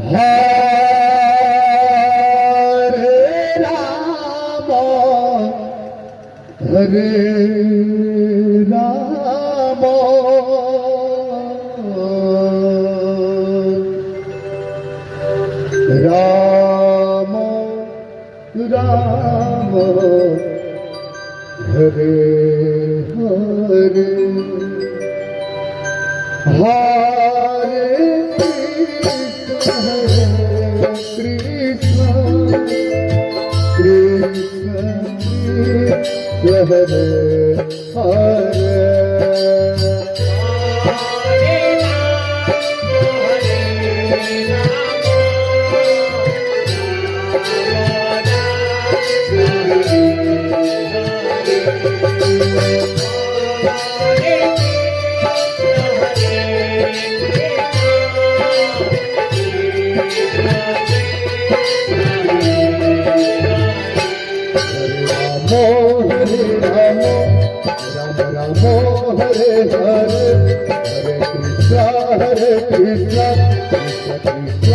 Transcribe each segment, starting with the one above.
Hare Ram Hare Ram Ram Ram Hare Hare Hare Krishna Krishna Hare Hare Hare Hare Hare Krishna Krishna Krishna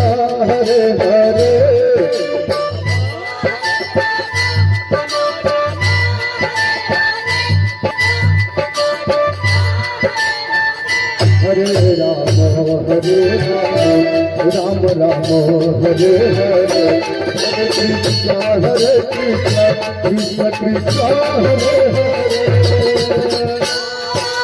Hare Hare Hare Ram Ram Ram Hare Hare Hare Krishna Krishna Krishna Hare Hare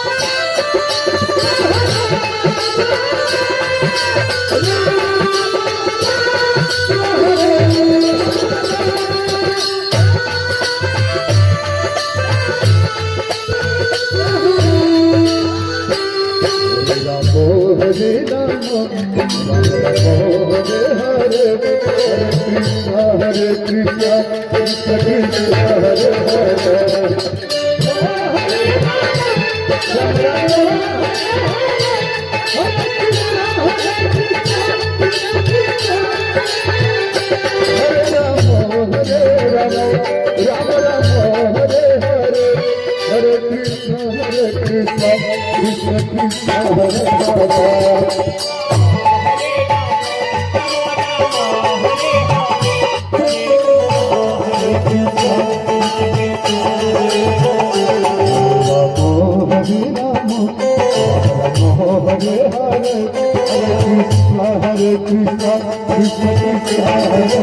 Hare Ram Hare Hare Hare Krishna Krishna Krishna Hare Hare Krishna Krishna Hare Hare Krishna Krishna Krishna Hare Hare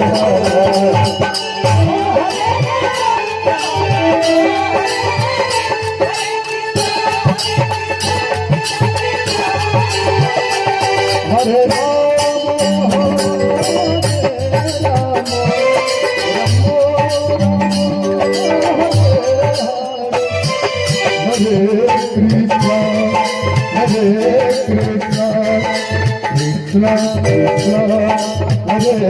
Krishna Krishna Hare Hare Hare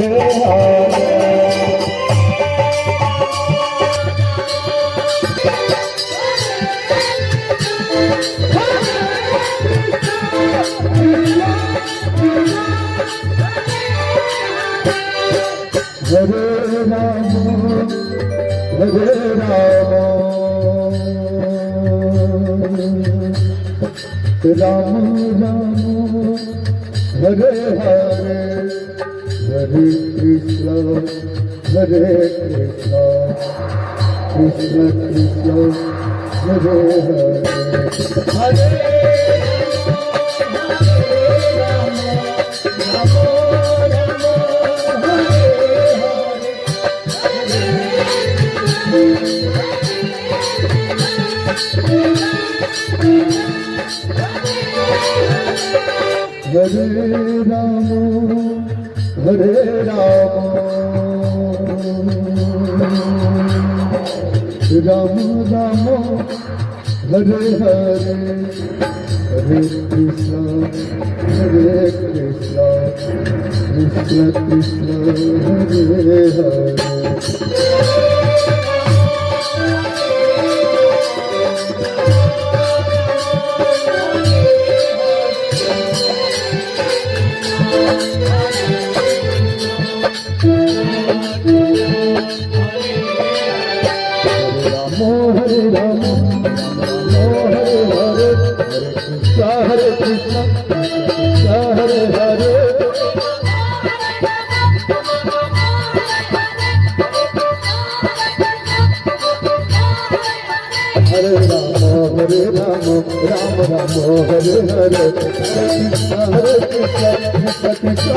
Ram Ram Ram Hare Hare Hare Krishna Krishna Krishna Hare Hare Hare Ram Ram Ram Hare Hare Hare Krishna Krishna Krishna Hare Hare Hare Krishna Hare Hare Hare Rama, Rama Rama, Hare Hare, Hare Krishna, Krishna Krishna.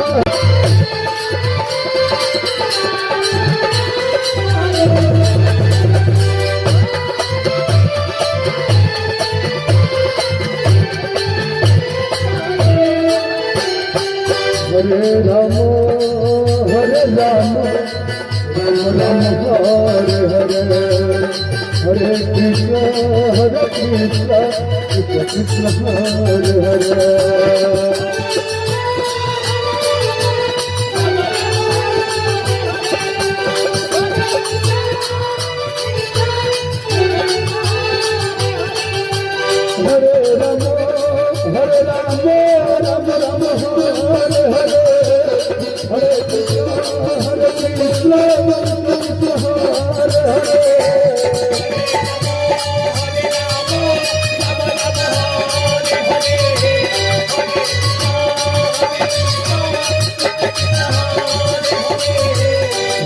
Hare Rama, Hare Rama, Rama Rama, Hare Hare, Hare Krishna, Krishna Krishna, Hare Hare. Hare Rama, Hare Rama, Rama Rama, Hare Hare, Hare Krishna, Krishna Krishna, Hare Hare.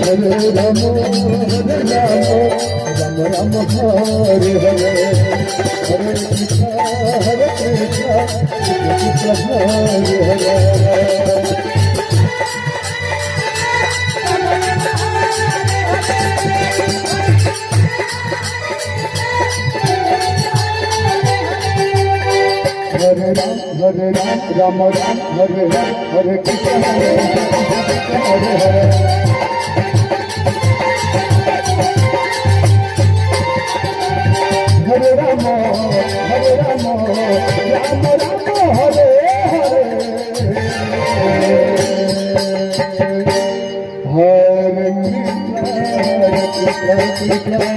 Hare Rama, Hare Rama, Rama Rama, Hare Hare, Hare Krishna, Krishna Krishna, Hare Hare. Hare Ram, Hare Ram, Rama Ram, Hare Ram, Hare Krishna, Hare Hare. Hare Rama, Hare Rama, Rama Rama, Hare Hare. Hare Krishna, Krishna